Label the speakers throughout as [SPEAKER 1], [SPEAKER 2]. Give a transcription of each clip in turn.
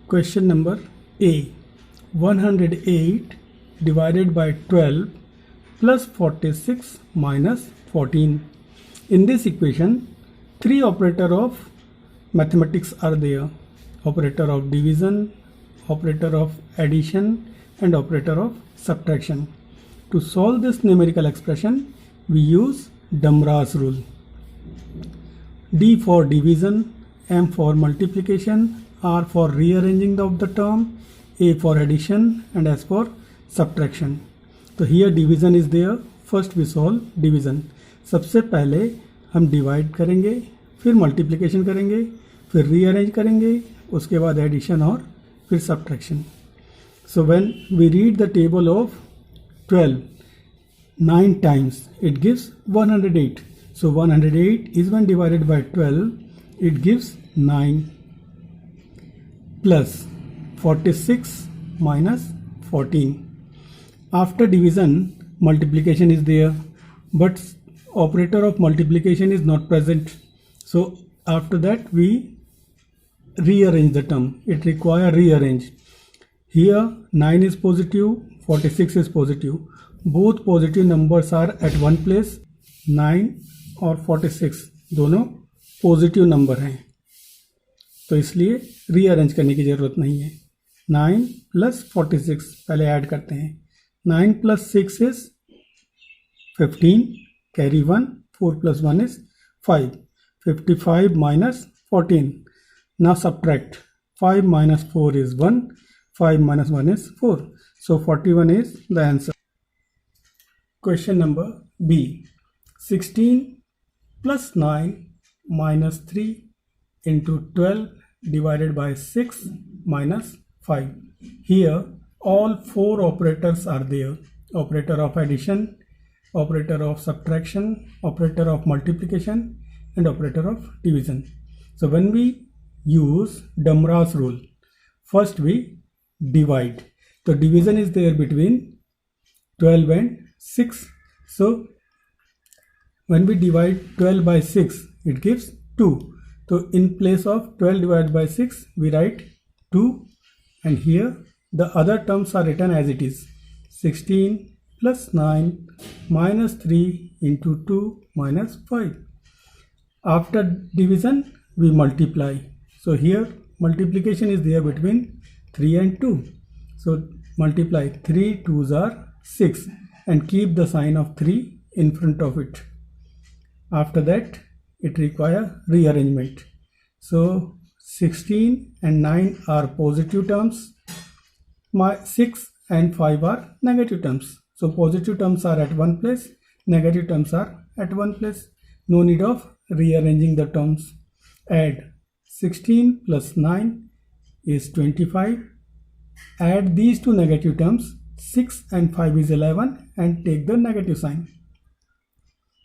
[SPEAKER 1] Question number A. 108 divided by 12 plus 46 minus 14. In this equation, three operators of mathematics are there. Operator of division, operator of addition, and operator of subtraction. To solve this numerical expression, we use Damra's rule. D for division, M for multiplication, R for rearranging of the term, A for addition, and S for subtraction. तो here division is there. First we solve division. सबसे पहले हम divide करेंगे, फिर multiplication करेंगे, फिर rearrange करेंगे, उसके बाद addition और फिर subtraction. So when we read the table of 12 9 times, it gives 108. So 108 is when divided by 12, it gives 9 plus 46 minus 14. After division, multiplication is there, but operator of multiplication is not present. So after that we rearrange the term. It requires rearrange. Here 9 is positive, 46 is positive. Both positive numbers are at one place. 9 और 46 दोनों positive number हैं, तो इसलिए rearrange करने की ज़रूरत नहीं है. 9 प्लस 46 पहले ऐड करते हैं. 9 plus 6 is 15, carry 1, 4 plus 1 is 5. 55 minus 14. Now subtract. 5 minus 4 is 1. 5 minus 1 is 4. So 41 is the answer. Question number B. 16 plus 9 minus 3 into 12 divided by 6 minus 5. Here all four operators are there. Operator of addition, operator of subtraction, operator of multiplication, and operator of division. So when we use Damra's rule, first we divide. So division is there between 12 and 6. So when we divide 12 by 6, it gives 2. So in place of 12 divided by 6, we write 2, and here the other terms are written as it is. 16 plus 9 minus 3 into 2 minus 5. After division, we multiply. So here multiplication is there between 3 and 2. So multiply. 3 2s are 6 and keep the sign of 3 in front of it. After that, it requires rearrangement. So 16 and 9 are positive terms. 6 and 5 are negative terms. So positive terms are at one place, negative terms are at one place. No need of rearranging the terms. Add 16 plus 9 is 25. Add these two negative terms. 6 and 5 is 11, and take the negative sign.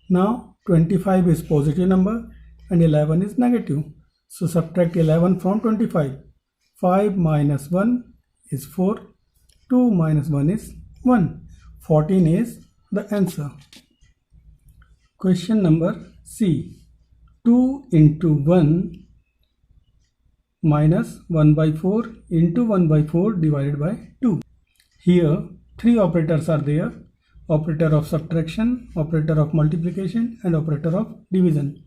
[SPEAKER 1] Now 25 is positive number and 11 is negative. So subtract 11 from 25. 5 minus 1 is 4. 2 minus 1 is 1. 14 is the answer. Question number C. 2 into 1 minus 1 by 4 into 1 by 4 divided by 2. Here three operators are there. Operator of subtraction, operator of multiplication, and operator of division.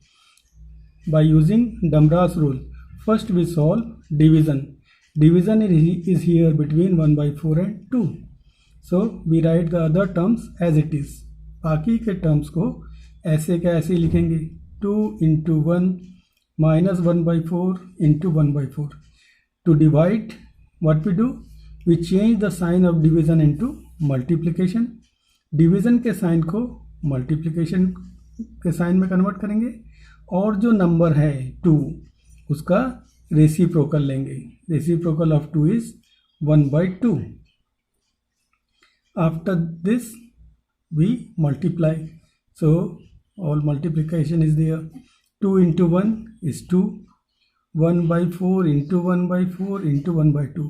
[SPEAKER 1] By using Damra's rule, first we solve division. Division is here between 1 by 4 and 2. So we write the other terms as it is. बाकी के terms को ऐसे के ऐसे लिखेंगे. 2 into 1 minus 1 by 4 into 1 by 4. To divide, what we do? We change the sign of division into multiplication. Division के sign को multiplication के साइन में कन्वर्ट करेंगे, और जो नंबर है 2 उसका रेसिप्रोकल लेंगे. Reciprocal of 2 is 1 by 2. After this we multiply. So all multiplication is there. 2 into 1 is 2. 1 by 4 into 1 by 4 into 1 by 2.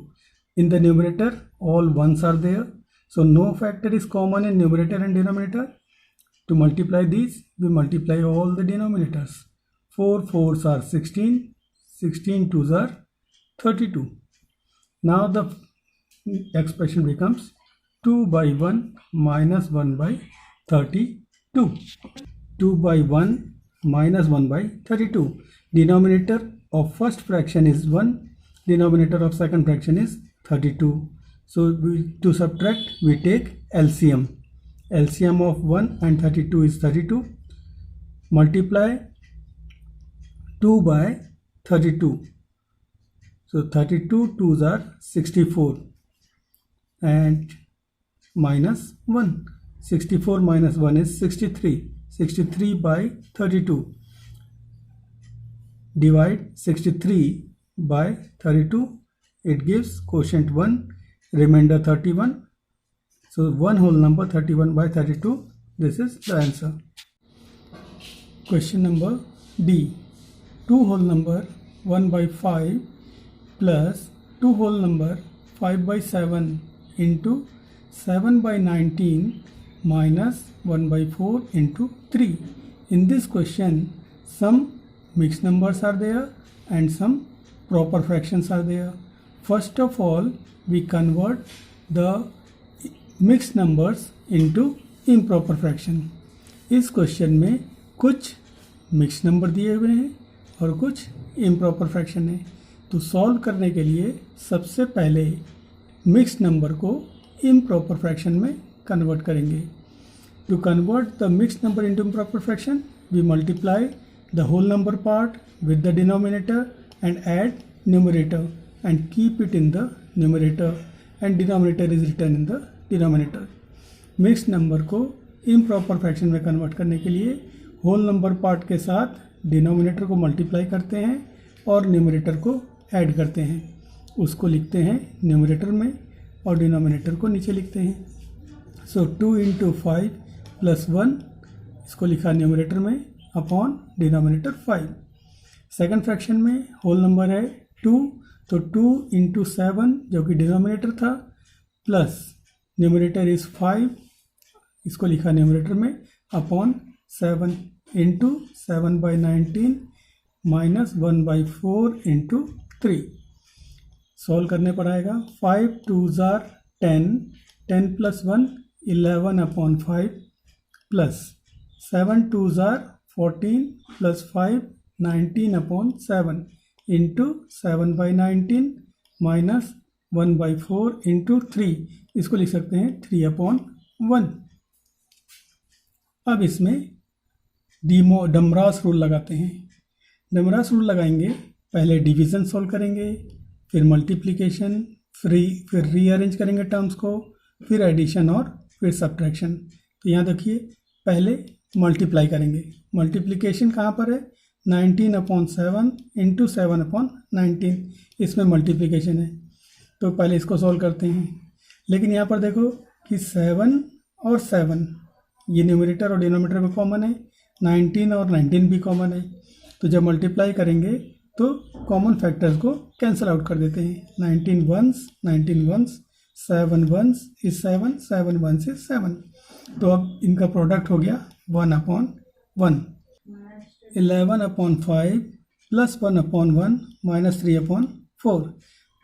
[SPEAKER 1] In the numerator, all ones are there. So no factor is common in numerator and denominator. To multiply these, we multiply all the denominators. 4 4s are 16. 16 2s are 32. Now the expression becomes 2 by 1 minus 1 by 32. 2 by 1 minus 1 by 32. Denominator of first fraction is 1. Denominator of second fraction is 32. So to subtract, we take LCM. LCM of 1 and 32 is 32. Multiply 2 by 32. So 32 2s are 64 and minus 1. 64 minus 1 is 63. 63 by 32. Divide 63 by 32. It gives quotient 1, remainder 31. So one whole number 31 by 32. This is the answer. Question number D. 2 whole number 1 by 5 plus 2 whole number 5 by 7 into 7 by 19 minus 1 by 4 into 3. In this question, some mixed numbers are there and some proper fractions are there. First of all, we convert the mixed numbers into improper fraction. इस question में कुछ mix number दिए हुए हैं और कुछ improper fraction है। तो सॉल्व करने के लिए सबसे पहले मिक्स नंबर को इम्प्रॉपर फ्रैक्शन में कन्वर्ट करेंगे। To convert the mix number into improper fraction, we multiply the whole number part with the denominator and add numerator and keep it in the numerator and denominator is return in the denominator. Mix number को improper fraction में convert करने के लिए whole number part के साथ denominator को multiply करते हैं और न्यूमरेटर को ऐड करते हैं। उसको लिखते हैं न्यूमरेटर में और डिनोमिनेटर को नीचे लिखते हैं। सो 2 इंटू 5 प्लस 1, इसको लिखा न्यूमरेटर में अपॉन डिनोमिनेटर 5। सेकंड फ्रैक्शन में होल नंबर है 2, तो 2 इंटू 7 जो कि डिनोमिनेटर था प्लस न्यूमरेटर इज़ 5, इसको लिखा न्यूमरेटर में upon 7 into 7 by 19 minus 1 by 4 into 3। Solve करने पर आएगा 5 2s are 10, 10 plus 1 11 upon 5 plus 7 2s are 14 plus 5 19 upon 7 into 7 by 19 minus 1 by 4 into 3। इसको लिख सकते हैं 3 अपॉन 1। अब इसमें डमरास रूल लगाते हैं। डमरास रूल लगाएंगे, पहले डिवीज़न सॉल्व करेंगे, फिर मल्टीप्लिकेशन, फिर रीअरेंज करेंगे टर्म्स को, फिर एडिशन और फिर सब्ट्रैक्शन। तो यहाँ देखिए पहले मल्टीप्लाई करेंगे। मल्टीप्लिकेशन कहाँ पर है? 19 अपॉन 7 इंटू 7 अपॉन 19, इसमें मल्टीप्लिकेशन है। तो पहले इसको सॉल्व करते हैं। लेकिन यहाँ पर देखो कि 7 और 7 ये न्यूमरेटर और डिनोमिनेटर में कॉमन है, 19 और 19 भी कॉमन है। तो जब मल्टीप्लाई करेंगे तो कॉमन फैक्टर्स को कैंसिल आउट कर देते हैं। 19 once 7 once is 7, 7 once is 7। तो अब इनका प्रोडक्ट हो गया 1 upon 1। 11 upon 5 plus 1 upon 1 minus 3 upon 4।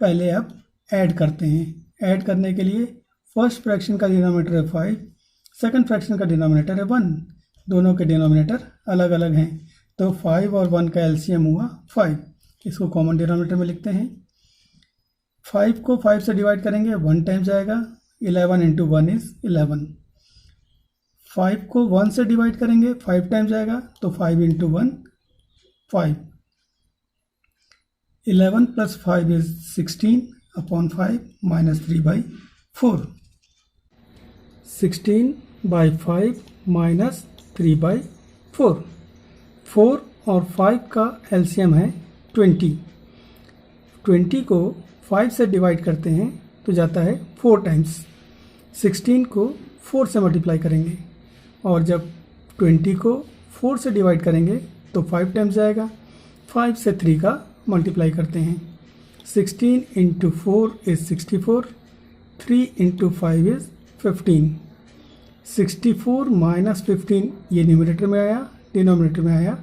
[SPEAKER 1] पहले अब ऐड करते हैं। ऐड करने के लिए फर्स्ट फ्रैक्शन का डिनोमिनेटर है 5, सेकंड फ्रैक्शन का डिनोमिनेटर है 1। दोनों के डिनोमिनेटर अलग अलग हैं, तो 5 और 1 का एलसीएम हुआ 5। इसको कॉमन डिनोमिनेटर में लिखते हैं। 5 को 5 से डिवाइड करेंगे 1 टाइम्स जाएगा, 11 इंटू 1 इज 11। 5 को 1 से डिवाइड करेंगे 5 टाइम्स जाएगा, तो 5 into 1 5। 11 plus 5 is 16 upon 5 minus 3 by 4। 16 by 5 minus 3 by 4। 4 और 5 का एलसीएम है 20। 20 को 5 से डिवाइड करते हैं तो जाता है 4 टाइम्स। 16 को 4 से मल्टीप्लाई करेंगे और जब 20 को 4 से डिवाइड करेंगे तो 5 टाइम्स जाएगा। 5 से 3 का मल्टीप्लाई करते हैं। 16 into 4 is 64, 3 into 5 is 15। 64 minus 15 ये न्यूमरेटर में आया, डिनोमिनेटर में आया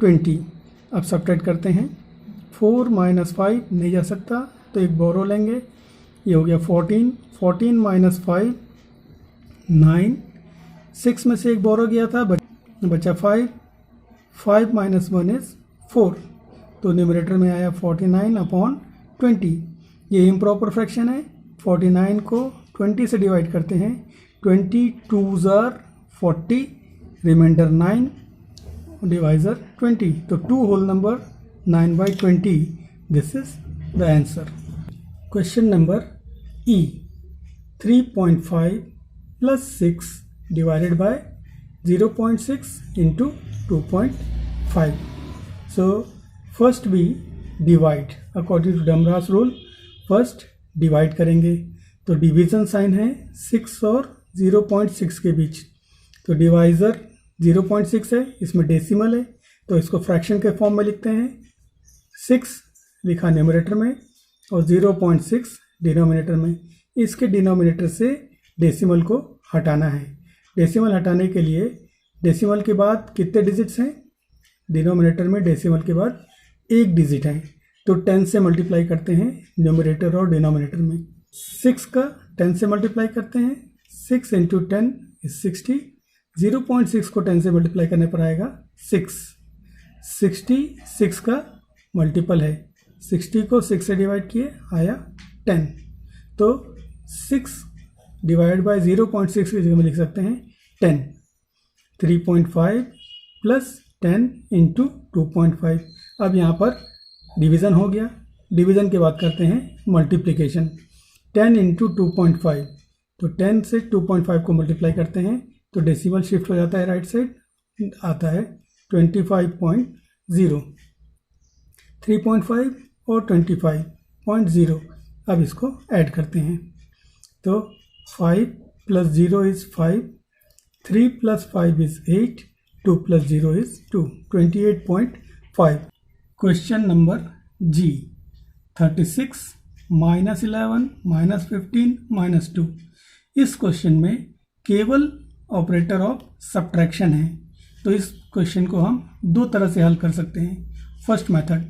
[SPEAKER 1] 20। अब सब्ट्रैक्ट करते हैं। 4 माइनस 5 नहीं जा सकता, तो एक बोरो लेंगे, ये हो गया 14, 14 माइनस 5 9, 6 में से एक बोरो गया था, बचा 5, 5 माइनस 1 इज 4, तो न्यूमरेटर में आया 49/20। ये इम्प्रॉपर फ्रैक्शन है। 49 को 20 से डिवाइड करते हैं, 20 2s are 40, रिमाइंडर 9, डिवाइजर 20, तो 2 whole number 9/20, this is the answer. Question number E, 3.5 plus 6 divided by 0.6 into 2.5. So first we divide according to Damras rule. First divide करेंगे, तो डिवीजन साइन है 6 और 0.6 के बीच, तो डिवाइजर 0.6 है, इसमें डेसिमल है, तो इसको फ्रैक्शन के फॉर्म में लिखते हैं। 6 लिखा न्यूमरेटर में और 0.6 डिनोमिनेटर में। इसके डिनोमिनेटर से डेसिमल को हटाना है। डेसिमल हटाने के लिए डेसिमल के बाद कितने डिजिट्स हैं? डिनोमिनेटर में डेसिमल के बाद एक डिजिट है, तो 10 से मल्टीप्लाई करते हैं न्यूमरेटर और डिनोमिनेटर में। 6 का 10 से मल्टीप्लाई करते हैं, 6 इंटू 10 इज 60, 0.6 को 10 से मल्टीप्लाई करने पर आएगा 6, 60 6 का मल्टीपल है, 60 को 6 से डिवाइड किए आया 10, तो 6 डिवाइड बाय 0.6 की जगह में लिख सकते हैं 10, 3.5 प्लस 10 इंटू 2.5। अब यहाँ पर डिवीज़न हो गया। डिवीज़न के बाद करते हैं मल्टीप्लिकेशन। 10 इंटू 2.5, तो 10 से 2.5 को मल्टीप्लाई करते हैं तो डेसिमल शिफ्ट हो जाता है राइट साइड, आता है 25.0, 3.5 और 25.0। अब इसको ऐड करते हैं, तो 5 plus 0 is 5, 3 plus 5 is 8, 2 plus 0 is 2, 28.5। Question number G, 36 minus 11 minus 15 minus 2। इस क्वेश्चन में केवल ऑपरेटर ऑफ सब्ट्रैक्शन है, तो इस क्वेश्चन को हम दो तरह से हल कर सकते हैं। फर्स्ट मेथड,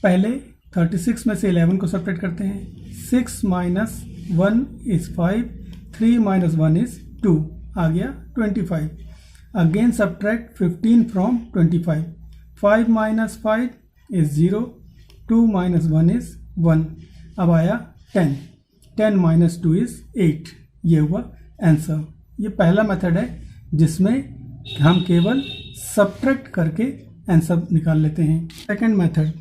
[SPEAKER 1] पहले 36 में से 11 को सब्ट्रैक्ट करते हैं। 6 माइनस 1 इज़ 5, 3 माइनस 1 इज़ 2, आ गया 25। Again subtract 15 from 25, 5 minus 5 is 0, 2 minus 1 is 1, अब आया 10, 10 माइनस 2 इज़ 8, ये हुआ आंसर। ये पहला मेथड है जिसमें हम केवल सब्ट्रैक्ट करके आंसर निकाल लेते हैं। Second method,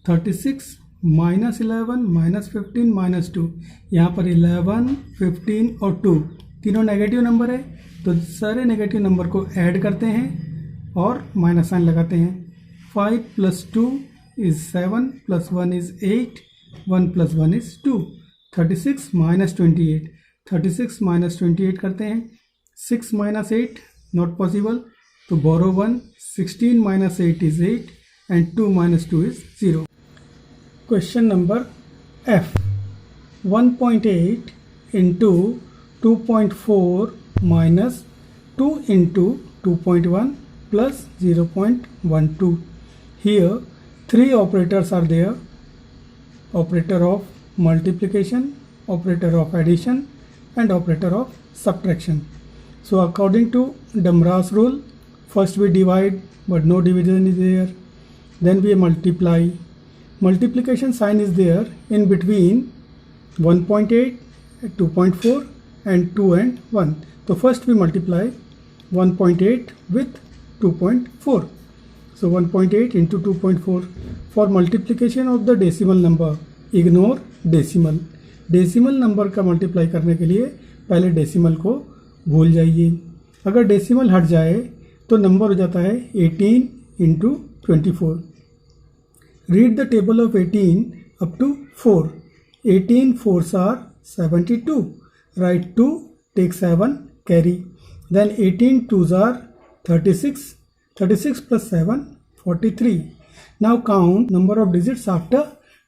[SPEAKER 1] 36 minus 11 minus 15 minus 2, यहाँ पर 11 15 और 2 तीनों नेगेटिव नंबर है, तो सारे नेगेटिव नंबर को ऐड करते हैं और माइनस साइन लगाते हैं। 5 plus 2 is 7 plus 1 is 8, 1 plus 1 is 2, 36 minus 28, 36 minus 28 करते हैं। 6 माइनस 8 नॉट पॉसिबल, तो बोरो 1, 16 minus 8 is 8 and 2 minus 2 is 0। Question number F, 1.8 into 2.4 minus 2 into 2.1 plus 0.12. Here 3 operators are there: operator of multiplication, operator of addition and operator of subtraction. So according to Damras rule, first we divide but no division is there, then we multiply. Multiplication sign is there in between 1.8, 2.4 and 2 and 1. So first we multiply 1.8 with 2.4. So 1.8 into 2.4. For multiplication of the decimal number, ignore decimal. Decimal number का multiply करने के लिए पहले decimal को भूल जाइए। अगर decimal हट जाए तो नंबर हो जाता है 18 into 24. Read the table of 18 up to 4. 18 4s are 72. Write 2, take 7, carry. Then 18 2s are 36. 36 plus 7, 43. Now count number of digits after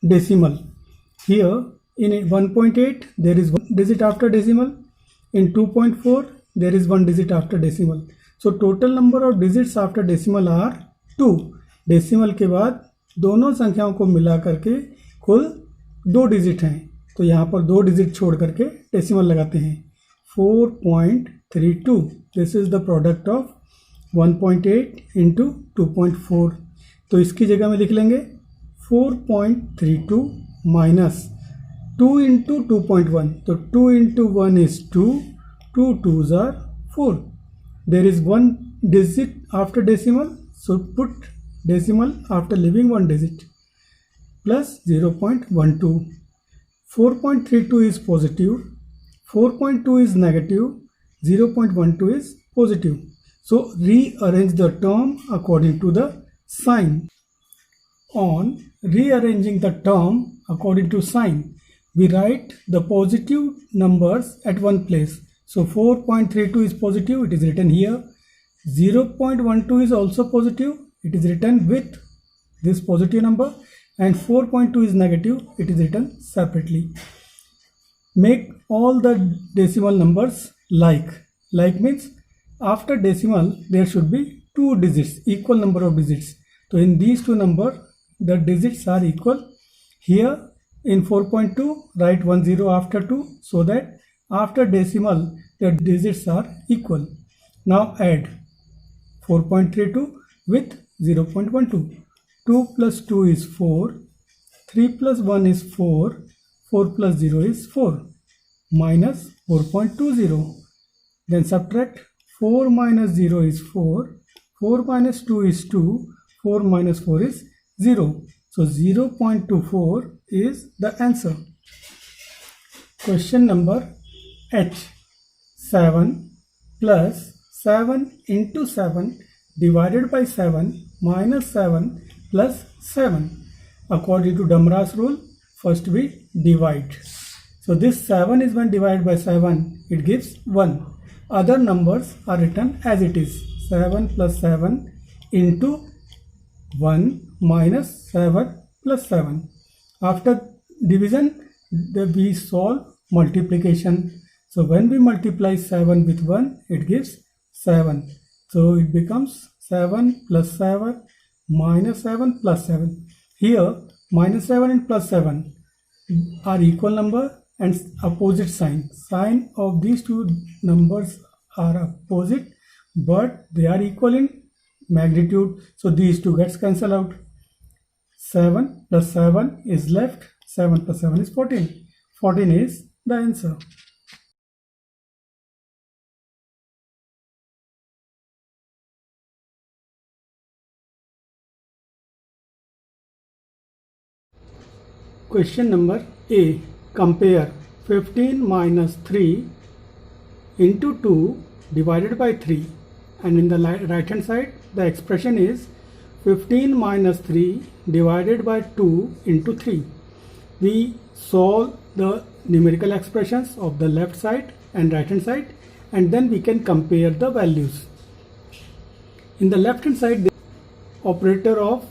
[SPEAKER 1] decimal. Here in 1.8 there is 1 digit after decimal. In 2.4 there is 1 digit after decimal. So total number of digits after decimal are 2. Decimal के बाद दोनों संख्याओं को मिला करके कुल 2 digit हैं, तो यहाँ पर 2 डिजिट छोड़ करके डेसिमल लगाते हैं। 4.32, this is the product of 1.8 into 2.4। तो इसकी जगह में लिख लेंगे 4.32 माइनस 2 इंटू 2.1, तो 2 into 1 is 2, 2 2s are 4. There is 1 digit after decimal, so put decimal after leaving 1 digit, plus 0.12. 4.32 is positive, 4.2 is negative, 0.12 is positive. So rearrange the term according to the sign. On rearranging the term according to sign, we write the positive numbers at one place. So 4.32 is positive, it is written here. 0.12 is also positive, it is written with this positive number, and 4.2 is negative, it is written separately. Make all the decimal numbers like. Like means after decimal there should be 2 digits, equal number of digits. So in these two numbers the digits are equal. Here in 4.2 write 1 0 after 2, so that after decimal the digits are equal. Now add 4.32 with 0.12. 2 plus 2 is 4, 3 plus 1 is 4, 4 plus 0 is 4, minus 4.20. Then subtract 4 minus 0 is 4, 4 minus 2 is 2, 4 minus 4 is 0. So 0.24 is the answer. Question number H. 7 plus 7 into 7 divided by 7 minus 7 plus 7. According to Damra's rule, first we divide. So this 7 is when divided by 7, it gives 1. Other numbers are written as it is. 7 plus 7 into 1 minus 7 plus 7. After division, we solve multiplication. So when we multiply 7 with 1, it gives 7. So it becomes 7 plus 7 minus 7 plus 7. Here minus 7 and plus 7 are equal number and opposite sign. Sign of these two numbers are opposite, but they are equal in magnitude. So these two gets cancelled out. 7 plus 7 is left. 7 plus 7 is 14. 14 is the answer. Question number A. Compare 15 minus 3 into 2 divided by 3, and in the right hand side the expression is 15 minus 3 divided by 2 into 3. We solve the numerical expressions of the left side and right hand side, and then we can compare the values. In the left hand side, the operator of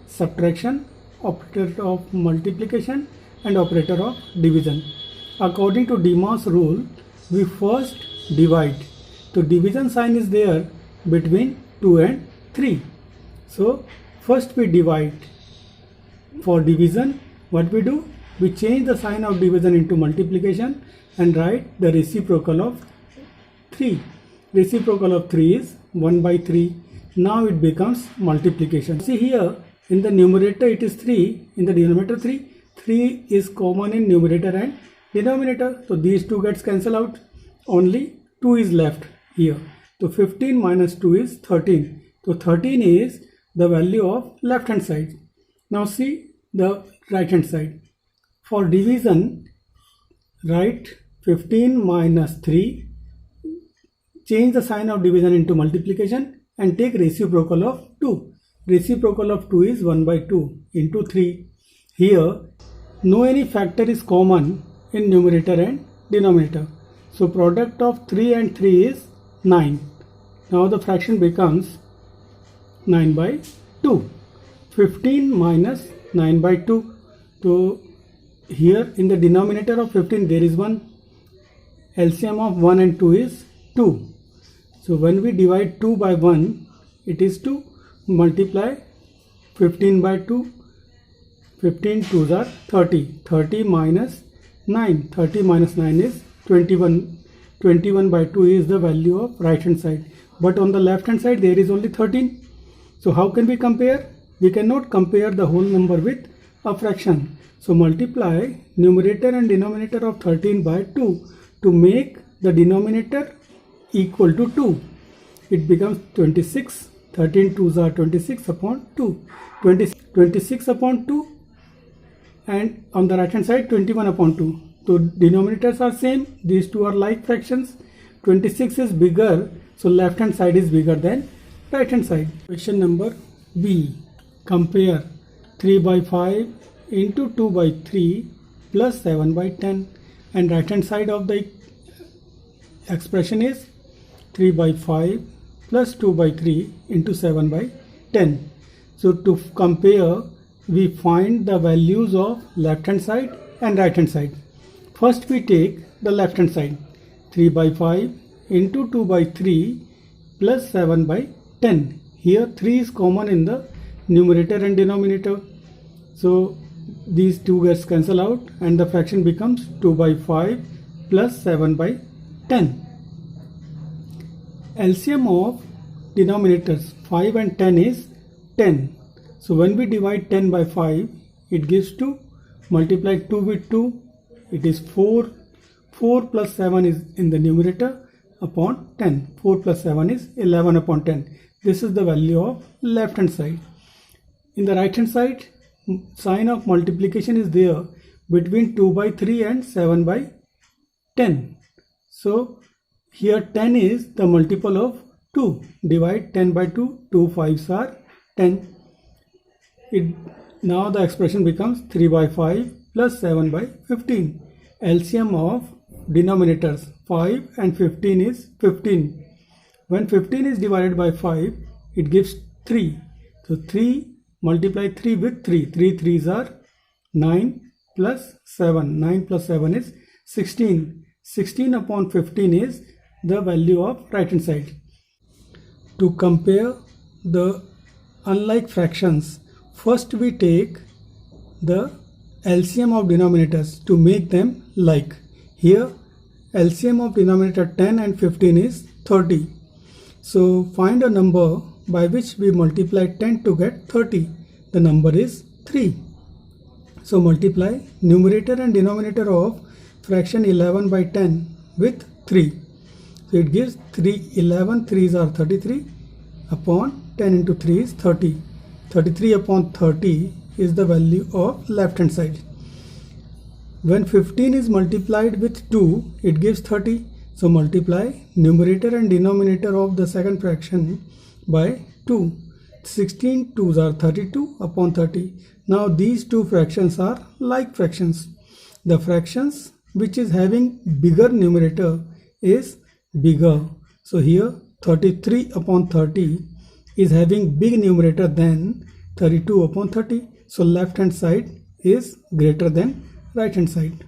[SPEAKER 1] subtraction, operator of multiplication, and operator of division. According to DeMoss rule, we first divide. So division sign is there between 2 and 3. So first we divide. For division, what we do? We change the sign of division into multiplication and write the reciprocal of 3. Reciprocal of 3 is 1 by 3. Now it becomes multiplication. See here, in the numerator it is 3, in the denominator 3. 3 is common in numerator and denominator. So these two gets cancelled out. Only 2 is left here. So 15 minus 2 is 13. So 13 is the value of left hand side. Now see the right hand side. For division, write 15 minus 3. Change the sign of division into multiplication and take reciprocal of 2. Reciprocal of 2 is 1 by 2 into 3. Here, no any factor is common in numerator and denominator. So product of 3 and 3 is 9. Now the fraction becomes 9 by 2. 15 minus 9 by 2. So here in the denominator of 15 there is 1. LCM of 1 and 2 is 2. So when we divide 2 by 1, it is 2. Multiply 15 by 2. 15 2s are 30. 30 minus 9. 30 minus 9 is 21. 21 by 2 is the value of right hand side. But on the left hand side there is only 13. So how can we compare? We cannot compare the whole number with a fraction. So multiply numerator and denominator of 13 by 2 to make the denominator equal to 2. It becomes 26. 13 2s are 26 upon 2. 26 upon 2, and on the right hand side 21 upon 2. So denominators are same. These two are like fractions. 26 is bigger, so left hand side is bigger than right hand side. Question number B. Compare 3 by 5 into 2 by 3 plus 7 by 10, and right hand side of the expression is 3 by 5 plus 2 by 3 into 7 by 10. So to compare, we find the values of left hand side and right hand side. First we take the left hand side. 3 by 5 into 2 by 3 plus 7 by 10. Here 3 is common in the numerator and denominator. So these two gets cancel out and the fraction becomes 2 by 5 plus 7 by 10. LCM of denominators 5 and 10 is 10. So when we divide 10 by 5, it gives 2. Multiply 2 with 2, it is 4. 4 plus 7 is in the numerator upon 10. 4 plus 7 is 11 upon 10. This is the value of left hand side. In the right hand side, sign of multiplication is there between 2 by 3 and 7 by 10. So here 10 is the multiple of 2. Divide 10 by 2. 2 5s are 10. Now the expression becomes 3 by 5 plus 7 by 15. LCM of denominators 5 and 15 is 15. When 15 is divided by 5, it gives 3. So 3 multiply 3 with 3. 3 3s are 9 plus 7. 9 plus 7 is 16. 16 upon 15 is the value of right hand side. To compare the unlike fractions, first we take the LCM of denominators to make them like. Here LCM of denominator 10 and 15 is 30. So find a number by which we multiply 10 to get 30. The number is 3. So multiply numerator and denominator of fraction 11 by 10 with 3. So it gives 3. 11 3s are 33 upon 10 into 3 is 30. 33 upon 30 is the value of left hand side. When 15 is multiplied with 2, it gives 30. So multiply numerator and denominator of the second fraction by 2. 16 2s are 32 upon 30. Now these two fractions are like fractions. The fractions which is having bigger numerator is bigger. So here 33 upon 30 is having big numerator than 32 upon 30. So left hand side is greater than right hand side.